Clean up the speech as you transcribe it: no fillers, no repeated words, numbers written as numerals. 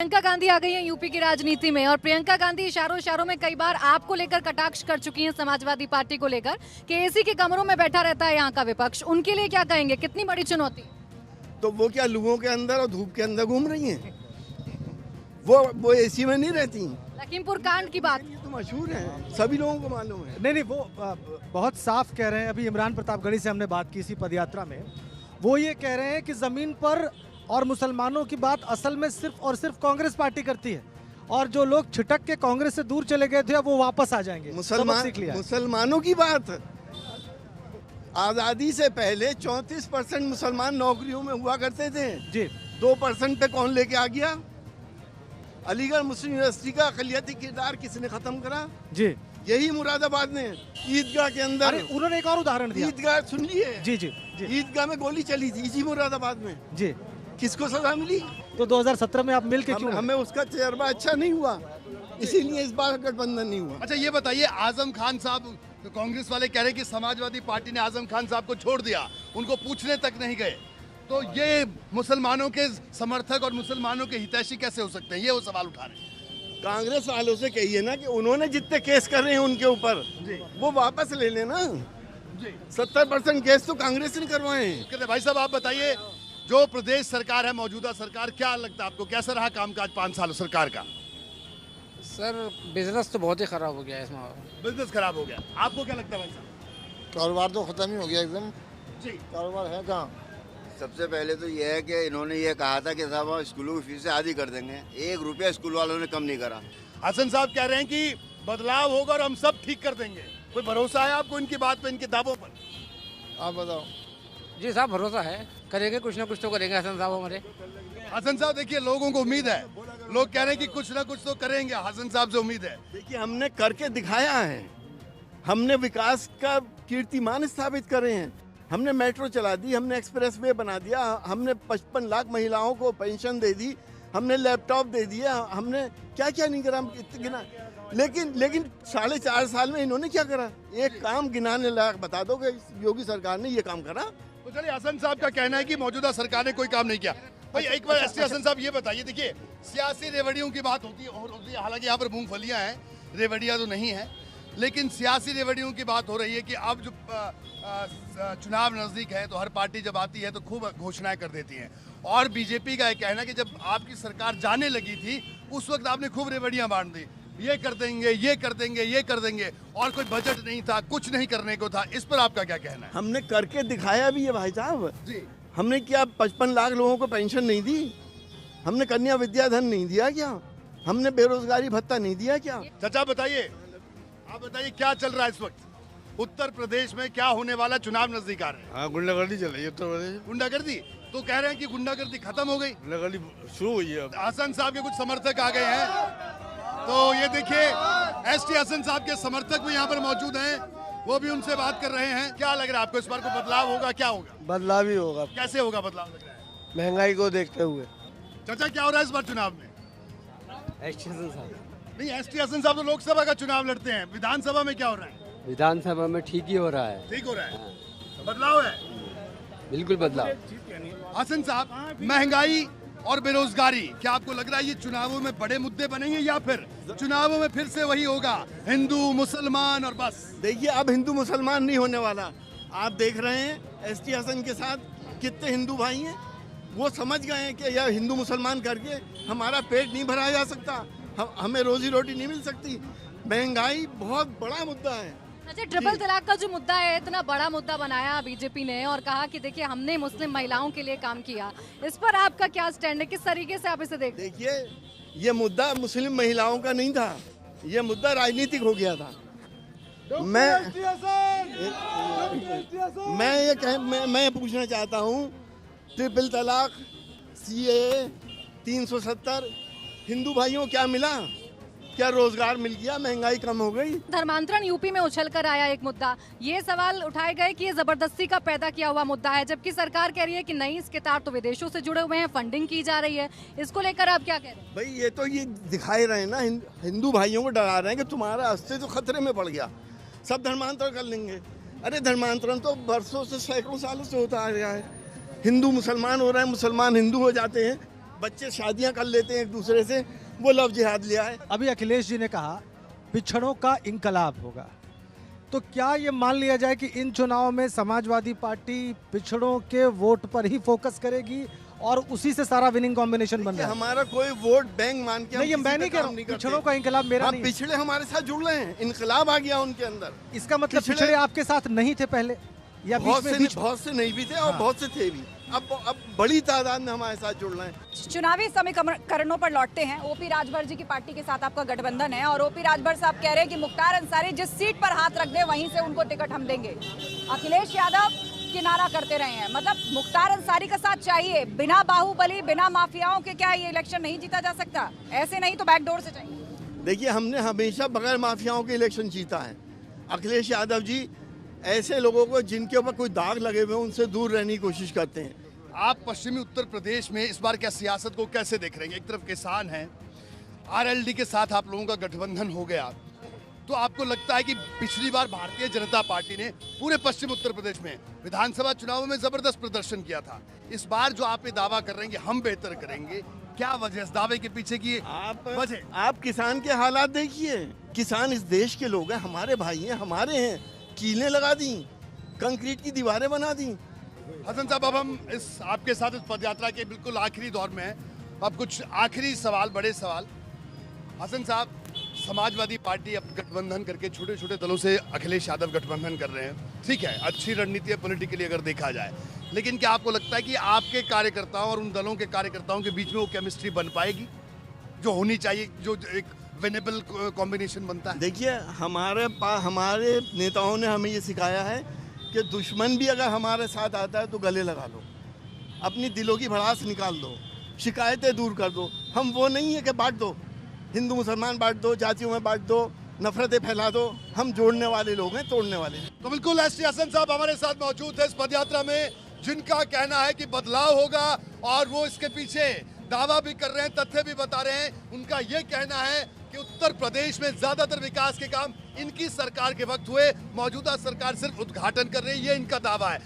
प्रियंका गांधी आ गई हैं यूपी की राजनीति में और प्रियंका गांधी इशारों इशारों में कई बार आपको लेकर कटाक्ष कर चुकी हैं समाजवादी पार्टी को लेकर कि एसी के कमरों में बैठा रहता है यहाँ का विपक्ष। उनके लिए क्या कहेंगे, कितनी बड़ी चुनौती? तो वो क्या लोगों के अंदर और धूप के अंदर घूम रही हैं? वो एसी में नहीं रहती। लखीमपुर कांड की बात ये तो मशहूर है, सभी लोगों को मालूम है। नहीं वो बहुत साफ कह रहे हैं। अभी इमरान प्रतापगढ़ी से हमने बात की इसी पदयात्रा में, वो ये कह रहे हैं कि जमीन पर और मुसलमानों की बात असल में सिर्फ और सिर्फ कांग्रेस पार्टी करती है और जो लोग छिटक के कांग्रेस से दूर चले गए थे अब वो वापस आ जाएंगे। मुसलमानों की बात, आजादी से पहले 34% मुसलमान नौकरियों में हुआ करते थे जी। 2% पे कौन लेके आ गया? अलीगढ़ मुस्लिम यूनिवर्सिटी का अक़लियती किरदार किसने खत्म करा? जी, यही मुरादाबाद ने ईदगाह के अंदर। उन्होंने एक और उदाहरण दिया। ईदगाह सुन लिए? जी जी जी। ईदगाह में गोली चली थी इसी मुरादाबाद में। जी, किसको सजा मिली? तो 2017 में आप मिल के क्यों? हमें उसका तजर्बा अच्छा नहीं हुआ, इसीलिए इस बार गठबंधन नहीं हुआ। अच्छा ये बताइए, आजम खान साहब, तो कांग्रेस वाले कह रहे हैं कि समाजवादी पार्टी ने आजम खान साहब को छोड़ दिया, उनको पूछने तक नहीं गए, तो ये मुसलमानों के समर्थक और मुसलमानों के हितैषी कैसे हो सकते हैं? ये वो सवाल उठा रहे हैं। कांग्रेस वालों से कहिए ना कि उन्होंने जितने केस कर रहे हैं उनके ऊपर वो वापस ले लेना। 70% केस तो कांग्रेस ने करवाए हैं। भाई साहब आप बताइए, जो प्रदेश सरकार है, मौजूदा सरकार, क्या लगता है आपको, कैसा रहा कामकाज 5 साल सरकार का? सर बिजनेस तो बहुत ही खराब हो गया इसमें। बिजनेस खराब हो गया, आपको क्या लगता है भाई साहब? कारोबार तो खत्म ही हो गया एकदम। जी, कारोबार है कहाँ? सबसे पहले तो यह है कि इन्होंने ये कहा था कि साहब हम स्कूलों की फीस आधी कर देंगे, 1 रुपया स्कूल वालों ने कम नहीं करा। हसन साहब कह रहे हैं कि बदलाव होगा और हम सब ठीक कर देंगे। कोई भरोसा है आपको इनकी बात पे, इनके दावों पर? आप बताओ। जी साहब भरोसा है, करेंगे कुछ ना कुछ तो करेंगे हसन साहब हमारे। हसन साहब देखिए, लोगों को उम्मीद है, लोग कह रहे हैं कि कुछ ना कुछ तो करेंगे, हसन साहब से उम्मीद है। देखिए हमने करके दिखाया है, हमने विकास का कीर्तिमान स्थापित करे हैं, हमने मेट्रो चला दी, हमने एक्सप्रेस वे बना दिया, हमने 55 लाख महिलाओं को पेंशन दे दी, हमने लैपटॉप दे दिया, हमने क्या क्या नहीं करा गिना। लेकिन 4.5 साल में इन्होंने क्या करा? एक काम गिनाने लायक बता दो कि योगी सरकार ने ये काम करा? तो चलिए, हसन साहब का कहना है कि मौजूदा सरकार ने कोई काम नहीं किया। भाई एक बार एसटी हसन साहब ये बताइए, देखिए सियासी रेवड़ियों की बात होती है, हालांकि यहाँ पर मूंगफलियाँ हैं, रेवड़ियाँ तो नहीं है, लेकिन सियासी रेवड़ियों की बात हो रही है कि अब जो चुनाव नजदीक है तो हर पार्टी जब आती है तो खूब घोषणाएं कर देती है। और बीजेपी का एक कहना है कि जब आपकी सरकार जाने लगी थी उस वक्त आपने खूब रेवड़ियां बांट दी, ये कर देंगे, ये कर देंगे, ये कर देंगे, और कोई बजट नहीं था, कुछ नहीं करने को था। इस पर आपका क्या कहना है? हमने करके दिखाया भी है भाई साहब जी। हमने क्या 55 लाख लोगों को पेंशन नहीं दी? हमने कन्या विद्याधन नहीं दिया क्या? हमने बेरोजगारी भत्ता नहीं दिया क्या? चाचा बताइए, आप बताइए क्या चल रहा है इस वक्त उत्तर प्रदेश में? क्या होने वाला, चुनाव नजदीक आ रहे हैं? हाँ, गुंडागर्दी चल रही है उत्तर प्रदेश। गुंडागर्दी तो कह रहे हैं कि गुंडागर्दी खत्म हो गई, गुंडागर्दी शुरू हुई है। हसन साहब के कुछ समर्थक आ गए हैं, तो ये देखिए एसटी हसन साहब के समर्थक भी यहाँ पर मौजूद हैं, वो भी उनसे बात कर रहे हैं। क्या लग रहा है आपको, इस बार कोई बदलाव होगा? क्या होगा? बदलाव ही होगा। कैसे होगा बदलाव लग रहा है? महंगाई को देखते हुए। चाचा क्या हो रहा है इस बार चुनाव में? एसटी हसन साहब, नहीं, एसटी हसन साहब तो लोकसभा का चुनाव लड़ते हैं, विधानसभा में क्या हो रहा है? विधानसभा में ठीक ही हो रहा है। ठीक हो रहा है, बदलाव है, बिल्कुल बदलाव। हसन साहब महंगाई और बेरोजगारी, क्या आपको लग रहा है ये चुनावों में बड़े मुद्दे बनेंगे या फिर चुनावों में फिर से वही होगा, हिंदू मुसलमान और बस? देखिए अब हिंदू मुसलमान नहीं होने वाला। आप देख रहे हैं एसटी हसन के साथ कितने हिंदू भाई हैं, वो समझ गए हैं कि यह हिंदू मुसलमान करके हमारा पेट नहीं भरा जा सकता, हमें रोजी रोटी नहीं मिल सकती। महंगाई बहुत बड़ा मुद्दा है। अच्छा, ट्रिपल तलाक का जो मुद्दा है, इतना बड़ा मुद्दा बनाया बीजेपी ने और कहा कि देखिए हमने मुस्लिम महिलाओं के लिए काम किया, इस पर आपका क्या स्टैंड है? किस तरीके से आप इसे देखते हैं? देखिए ये मुद्दा मुस्लिम महिलाओं का नहीं था, ये मुद्दा राजनीतिक हो गया था। मैं पूछना चाहता हूँ, ट्रिपल तलाक, सीएए, 370, हिंदू भाइयों को क्या मिला? क्या रोजगार मिल गया? महंगाई कम हो गई? धर्मांतरण यूपी में उछल कर आया एक मुद्दा, ये सवाल उठाए गए कि ये जबरदस्ती का पैदा किया हुआ मुद्दा है, जबकि सरकार कह रही है कि नहीं, इसके तार तो विदेशों से जुड़े हुए हैं, फंडिंग की जा रही है। इसको लेकर आप क्या कह रहे हैं? भाई ये तो ये दिखाई रहे हैं ना, हिंदू भाइयों को डरा रहे हैं कि तुम्हारा अस्तित्व तो खतरे में पड़ गया, सब धर्मांतरण कर लेंगे। अरे धर्मांतरण तो वर्षों से, सैकड़ों सालों से होता आ रहा है। हिंदू मुसलमान हो रहे हैं, मुसलमान हिंदू हो जाते हैं, बच्चे शादियां कर लेते हैं एक दूसरे से, वो लव जिहाद लिया है। अभी अखिलेश जी ने कहा पिछड़ों का इंकलाब होगा, तो क्या ये मान लिया जाए कि इन चुनाव में समाजवादी पार्टी पिछड़ों के वोट पर ही फोकस करेगी और उसी से सारा विनिंग कॉम्बिनेशन बन कि रहा है? हमारा कोई वोट बैंक मान के हम नहीं, ये किसी मैं पे नहीं कह रहा काम हूँ, करते। पिछड़ों का इंकलाब मेरा हाँ, नहीं। पिछड़े हमारे साथ जुड़ रहे हैं, इनकलाब आ गया उनके अंदर। इसका मतलब पिछड़े- पिछड़े आपके साथ नहीं थे पहले, या बहुत से नहीं भी थे और हाँ। बहुत से थे भी। अब बड़ी तादाद में हमारे साथ जुड़ रहे हैं। चुनावी समीकरणों पर लौटते हैं। ओपी राजभर जी की पार्टी के साथ आपका गठबंधन है और ओपी राजभर साहब कह रहे हैं कि मुख्तार अंसारी जिस सीट पर हाथ रख दे वहीं से उनको टिकट हम देंगे। अखिलेश यादव किनारा करते रहे हैं, मतलब मुख्तार अंसारी का साथ चाहिए। बिना बाहुबली, बिना माफियाओं के क्या ये इलेक्शन नहीं जीता जा सकता? ऐसे नहीं तो बैकडोर से चाहिए। देखिए, हमने हमेशा बगैर माफियाओं के इलेक्शन जीता है। अखिलेश यादव जी ऐसे लोगों को जिनके ऊपर कोई दाग लगे हुए हैं उनसे दूर रहने की कोशिश करते हैं। आप पश्चिमी उत्तर प्रदेश में इस बार क्या सियासत को कैसे देख रहे हैं? एक तरफ किसान हैं, आरएलडी के साथ आप लोगों का गठबंधन हो गया, तो आपको लगता है कि पिछली बार भारतीय जनता पार्टी ने पूरे पश्चिम उत्तर प्रदेश में विधानसभा चुनावों में जबरदस्त प्रदर्शन किया था। इस बार जो आप ये दावा कर रहे हैं कि हम बेहतर करेंगे, क्या वजह इस दावे के पीछे की वजह? आप किसान के हालात देखिए। किसान इस देश के लोग हैं, हमारे भाई हैं, हमारे हैं। कीलें लगा दी, कंक्रीट की दीवारें बना दी। हसन साहब, अब हम इस आपके साथ इस पदयात्रा के बिल्कुल आखिरी दौर में हैं। अब कुछ आखिरी सवाल, बड़े सवाल। हसन साहब, समाजवादी पार्टी अब गठबंधन करके छोटे छोटे दलों से अखिलेश यादव गठबंधन कर रहे हैं, ठीक है, अच्छी रणनीति है पॉलिटिकली अगर देखा जाए, लेकिन क्या आपको लगता है कि आपके कार्यकर्ताओं और उन दलों के कार्यकर्ताओं के बीच में वो केमिस्ट्री बन पाएगी जो होनी चाहिए, जो एक विनेबल कॉम्बिनेशन बनता है? देखिए, हमारे नेताओं ने हमें ये सिखाया है कि दुश्मन भी अगर हमारे साथ आता है तो गले लगा लो, अपनी दिलों की भड़ास निकाल दो, शिकायतें दूर कर दो। हम वो नहीं है कि बांट दो, हिंदू मुसलमान बांट दो, जातियों में बांट दो, नफरतें फैला दो। हम जोड़ने वाले लोग हैं, तोड़ने वाले नहीं। तो बिल्कुल एस टी हसन साहब हमारे साथ मौजूद है इस पदयात्रा में, जिनका कहना है कि बदलाव होगा और वो इसके पीछे दावा भी कर रहे हैं, तथ्य भी बता रहे हैं। उनका ये कहना है कि उत्तर प्रदेश में ज्यादातर विकास के काम इनकी सरकार के वक्त हुए, मौजूदा सरकार सिर्फ उद्घाटन कर रही है, ये इनका दावा है।